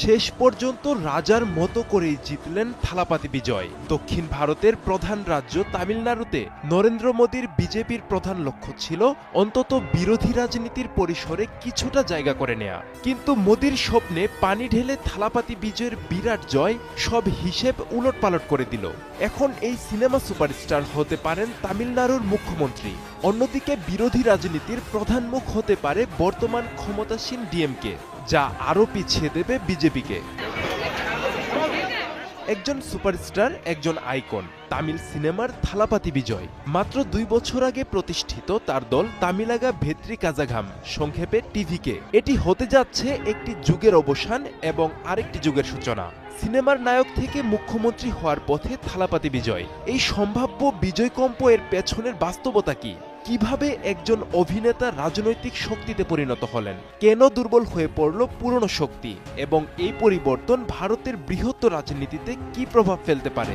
শেষ পর্যন্ত রাজার মতো করেই জিতলেন থালাপাতি বিজয়। দক্ষিণ ভারতের প্রধান রাজ্য তামিলনাড়ুতে নরেন্দ্র মোদীর বিজেপির প্রধান লক্ষ্য ছিল অন্তত বিরোধী রাজনীতির পরিসরে কিছুটা জায়গা করে নেয়া। কিন্তু মোদীর স্বপ্নে পানি ঢেলে থালাপাতি বিজয়ের বিরাট জয় সব হিসেব উলটপালট করে দিল। এখন এই সিনেমা সুপারস্টার হতে পারেন তামিলনাড়ুর মুখ্যমন্ত্রী। অন্যদিকে বিরোধী রাজনীতির প্রধান মুখ হতে পারে বর্তমান ক্ষমতাসীন ডিএমকে, যা আরও পিছিয়ে দেবে বিজেপিকে। একজন সুপারস্টার, একজন আইকন, তামিল সিনেমার থালাপাতি বিজয়। মাত্র 2 বছর আগে প্রতিষ্ঠিত তার দল তামিলাগা ভেত্রি কাজাঘাম, সংক্ষেপে টিভিকে। এটি হতে যাচ্ছে একটি যুগের অবসান এবং আরেকটি যুগের সূচনা। সিনেমার নায়ক থেকে মুখ্যমন্ত্রী হওয়ার পথে থালাপাতি বিজয়। এই সম্ভাব্য বিজয়কম্প এর পেছনের বাস্তবতা কি? কিভাবে একজন অভিনেতা রাজনৈতিক শক্তিতে পরিণত হলেন? কেন দুর্বল হয়ে পড়ল পুরনো শক্তি? এবং এই পরিবর্তন ভারতের বৃহত্তর রাজনীতিতে কি প্রভাব ফেলতে পারে?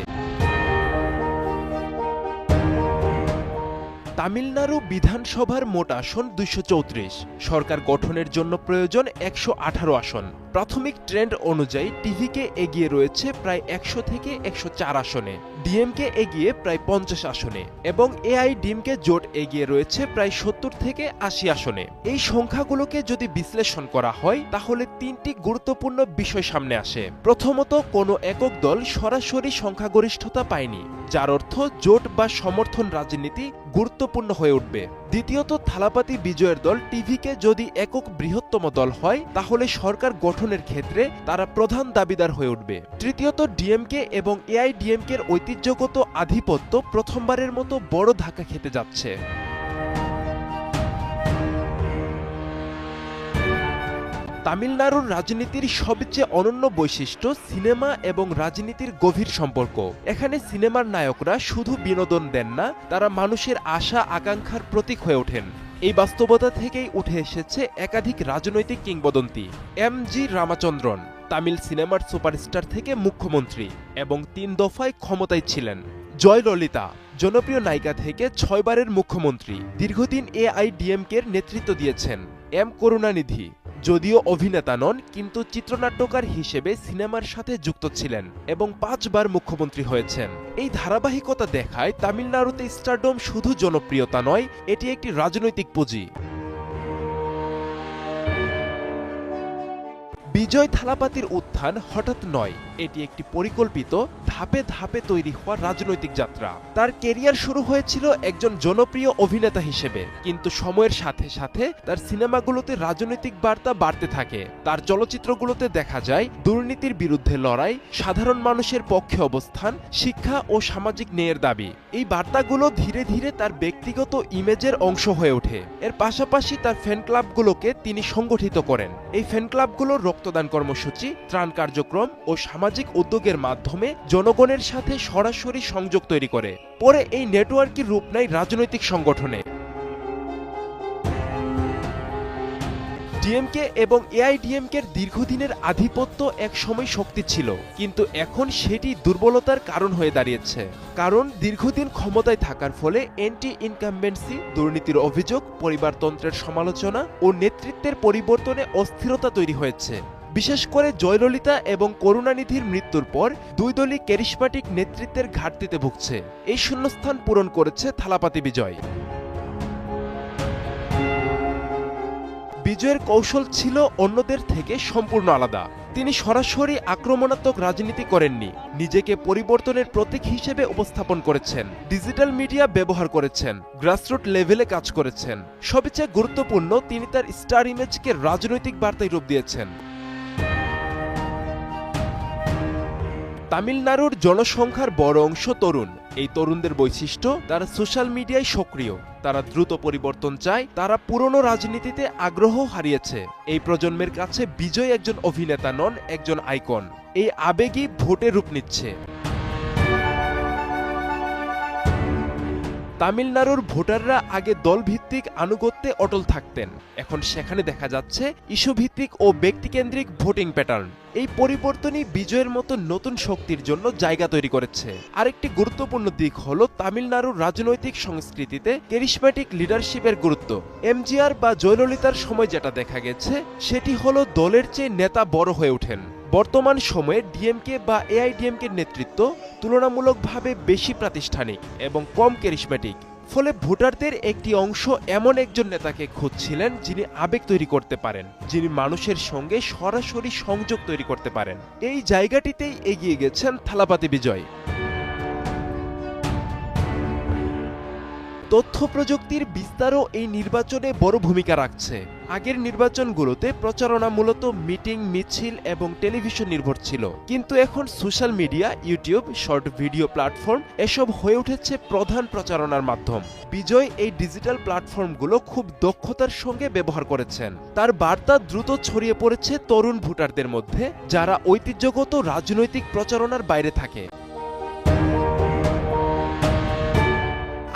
তামিলনাড়ু বিধানসভার মোট আসন 234। সরকার গঠনের জন্য প্রয়োজন 118 আসন। প্রাথমিক ট্রেন্ড অনুযায়ী টিভিকে এগিয়ে রয়েছে প্রায় 100 থেকে 104 আসনে, ডিএমকে এগিয়ে প্রায় 50 আসনে এবং এআইডিএমকে জোট এগিয়ে রয়েছে প্রায় 70 থেকে 80 আসনে। এই সংখ্যাগুলোকে যদি বিশ্লেষণ করা হয় তাহলে 3টি গুরুত্বপূর্ণ বিষয় সামনে আসে। প্রথমত, কোনো একক দল সরাসরি সংখ্যাগরিষ্ঠতা পায়নি, যার অর্থ জোট বা সমর্থন রাজনীতি গুরুত্বপূর্ণ হয়ে উঠবে। দ্বিতীয়ত, থালাপাতি বিজয়ের দল টিভিকে যদি একক বৃহত্তম দল হয় তাহলে সরকার গঠনের ক্ষেত্রে তারা প্রধান দাবিদার হয়ে উঠবে। তৃতীয়ত, ডিএমকে এবং এআইডিএমকের ঐতিহ্যগত আধিপত্য প্রথমবারের মতো বড় ধাক্কা খেতে যাচ্ছে। তামিলনাড়ুর রাজনীতির সবচেয়ে অনন্য বৈশিষ্ট্য সিনেমা এবং রাজনীতির গভীর সম্পর্ক। এখানে সিনেমার নায়করা শুধু বিনোদন দেন না, তারা মানুষের আশা আকাঙ্ক্ষার প্রতীক হয়ে ওঠেন। এই বাস্তবতা থেকেই উঠে এসেছে একাধিক রাজনৈতিক কিংবদন্তি। এম.জি. রামাচন্দ্রন তামিল সিনেমার সুপারস্টার থেকে মুখ্যমন্ত্রী এবং 3 দফায় ক্ষমতায় ছিলেন। জয়ললিতা জনপ্রিয় নায়িকা থেকে 6 বারের মুখ্যমন্ত্রী, দীর্ঘদিন এআইডিএমকের নেতৃত্ব দিয়েছেন। এম করুণানিধি যদিও অভিনেতা নন কিন্তু চিত্রনাট্যকার হিসেবে সিনেমার সাথে যুক্ত ছিলেন এবং 5 বার মুখ্যমন্ত্রী হয়েছেন। এই ধারাবাহিকতা দেখায় তামিলনাড়ুতে স্টারডম শুধু জনপ্রিয়তা নয়, এটি একটি রাজনৈতিক পুঁজি। বিজয় থালাপাতির উত্থান হঠাৎ নয়, এটি একটি পরিকল্পিত ধাপে ধাপে তৈরি হওয়া রাজনৈতিক যাত্রা। তার কেরিয়ার শুরু হয়েছিল একজন জনপ্রিয় অভিনেতা হিসেবে, কিন্তু সময়ের সাথে সাথে তার সিনেমাগুলোতে রাজনৈতিক বার্তা বাড়তে থাকে। তার চলচ্চিত্রগুলোতে দেখা যায় দুর্নীতির বিরুদ্ধে লড়াই, সাধারণ মানুষের পক্ষে অবস্থান, শিক্ষা ও সামাজিক ন্যায়ের দাবি। এই বার্তাগুলো ধীরে ধীরে তার ব্যক্তিগত ইমেজের অংশ হয়ে ওঠে। এর পাশাপাশি তার ফ্যান ক্লাবগুলোকে তিনি সংগঠিত করেন। এই ফ্যান ক্লাবগুলো রক্তদান কর্মসূচি, ত্রাণ কার্যক্রম ও সামাজিক উদ্যোগের মাধ্যমে জনগণের সাথে সরাসরি সংযোগ তৈরি করে। পরে এই নেটওয়ার্কই রূপ নেয় রাজনৈতিক সংগঠনে। ডিএমকে এবং এআইডিএমকের দীর্ঘদিনের আধিপত্য একসময় শক্তি ছিল, কিন্তু এখন সেটি দুর্বলতার কারণ হয়ে দাঁড়িয়েছে। কারণ দীর্ঘদিন ক্ষমতায় থাকার ফলে অ্যান্টি ইনকামবেন্সি, দুর্নীতির অভিযোগ, পরিবারতন্ত্রের সমালোচনা ও নেতৃত্বের পরিবর্তনে অস্থিরতা তৈরি হয়েছে। বিশেষ করে জয়ললিতা এবং করুণানিধির মৃত্যুর পর 2 দলই ক্যারিশমাটিক নেতৃত্বের ঘাটতিতে ভুগছে। এই শূন্যস্থান পূরণ করেছে থালাপাতি বিজয়। বিজয়ের কৌশল ছিল অন্যদের থেকে সম্পূর্ণ আলাদা। তিনি সরাসরি আক্রমণাত্মক রাজনীতি করেননি, নিজেকে পরিবর্তনের প্রতীক হিসেবে উপস্থাপন করেছেন। ডিজিটাল মিডিয়া ব্যবহার করেছেন, গ্রাসরুট লেভেলে কাজ করেছেন। সবচেয়ে গুরুত্বপূর্ণ, তিনি তার স্টার ইমেজকে রাজনৈতিক বার্তায় রূপ দিয়েছেন। তামিলনাড়ুর জনসংখ্যার বড় অংশ তরুণ। এই তরুণদের বৈশিষ্ট্য, তারা সোশ্যাল মিডিয়ায় সক্রিয়, তারা দ্রুত পরিবর্তন চায়, তারা পুরনো রাজনীতিতে আগ্রহ হারিয়েছে। এই প্রজন্মের কাছে বিজয় একজন অভিনেতা নন, একজন আইকন। এই আবেগই ভোটে রূপ নিচ্ছে। তামিলনাড়ুর ভোটাররা আগে দলভিত্তিক আনুগত্যে অটল থাকতেন, এখন সেখানে দেখা যাচ্ছে ইস্যুভিত্তিক ও ব্যক্তিকেন্দ্রিক ভোটিং প্যাটার্ন। এই পরিবর্তনই বিজয়ের মতো নতুন শক্তির জন্য জায়গা তৈরি করেছে। আরেকটি গুরুত্বপূর্ণ দিক হলো তামিলনাড়ুর রাজনৈতিক সংস্কৃতিতে ক্যারিসম্যাটিক লিডারশিপের গুরুত্ব। এমজিআর বা জয়ললিতার সময় যেটা দেখা গেছে সেটি হলো দলের চেয়ে নেতা বড় হয়ে ওঠেন। বর্তমান সময়ে ডিএমকে বা এআইডিএমকে নেতৃত্ব তুলনামূলকভাবে বেশি প্রাতিষ্ঠানিক এবং কম ক্যারিসম্যাটিক। ফলে ভোটারদের একটি অংশ এমন একজন নেতাকে খুঁজছিলেন যিনি আবেগ তৈরি করতে পারেন, যিনি মানুষের সঙ্গে সরাসরি সংযোগ তৈরি করতে পারেন। এই জায়গাটিতেই এগিয়ে গেছেন থালাপাতি বিজয়। তথ্য প্রযুক্তির বিস্তারও এই নির্বাচনে বড় ভূমিকা রাখছে। আগের নির্বাচনগুলোতে প্রচারণা মূলত মিটিং, মিছিল এবং টেলিভিশন নির্ভর ছিল, কিন্তু এখন social media, YouTube, short video platform এসব হয়ে উঠেছে প্রধান প্রচারণার মাধ্যম। বিজয় এই ডিজিটাল প্ল্যাটফর্মগুলো খুব দক্ষতার সঙ্গে ব্যবহার করেছেন। তার বার্তা দ্রুত ছড়িয়ে পড়েছে তরুণ ভোটারদের মধ্যে, যারা ঐতিহ্যগত রাজনৈতিক প্রচারণার বাইরে থাকে।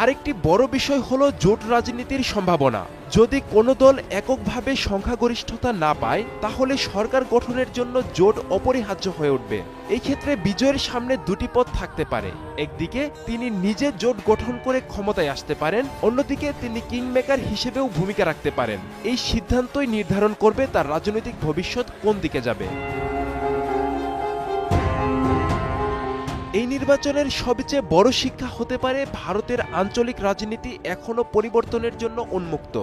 আরেকটি বড় বিষয় হলো জোট রাজনীতির সম্ভাবনা। যদি কোনো দল এককভাবে সংখ্যাগরিষ্ঠতা না পায়, তাহলে সরকার গঠনের জন্য জোট অপরিহার্য হয়ে উঠবে। এই ক্ষেত্রে বিজয়ের সামনে দুটি পথ থাকতে পারে। একদিকে তিনি নিজে জোট গঠন করে ক্ষমতায় আসতে পারেন, অন্যদিকে তিনি কিংমেকার হিসেবেও ভূমিকা রাখতে পারেন। এই সিদ্ধান্তই নির্ধারণ করবে তার রাজনৈতিক ভবিষ্যৎ কোন দিকে যাবে। এই নির্বাচনের সবচেয়ে বড় শিক্ষা হতে পারে ভারতের আঞ্চলিক রাজনীতি এখনও পরিবর্তনের জন্য উন্মুক্ত।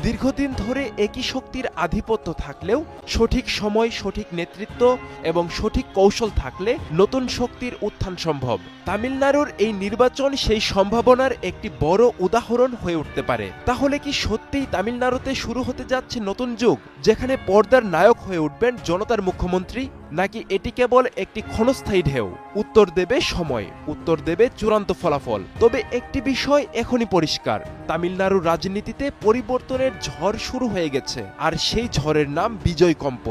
দীর্ঘদিন ধরে একই শক্তির আধিপত্য থাকলেও সঠিক সময়, সঠিক নেতৃত্ব এবং সঠিক কৌশল থাকলে নতুন শক্তির উত্থান সম্ভব। তামিলনাড়ুর এই নির্বাচন সেই সম্ভাবনার একটি বড় উদাহরণ হয়ে উঠতে পারে। তাহলে কি সত্যিই তামিলনাড়ুতে শুরু হতে যাচ্ছে নতুন যুগ, যেখানে পর্দার নায়ক হয়ে উঠবেন জনতার মুখ্যমন্ত্রী, নাকি এটি কেবল একটি ক্ষণস্থায়ী ঢেউ? উত্তর দেবে সময়, উত্তর দেবে চূড়ান্ত ফলাফল। তবে একটি বিষয় এখনই পরিষ্কার, তামিলনাড়ুর রাজনীতিতে পরিবর্তনের ঝড় শুরু হয়ে গেছে, আর সেই ঝড়ের নাম বিজয় কম্প।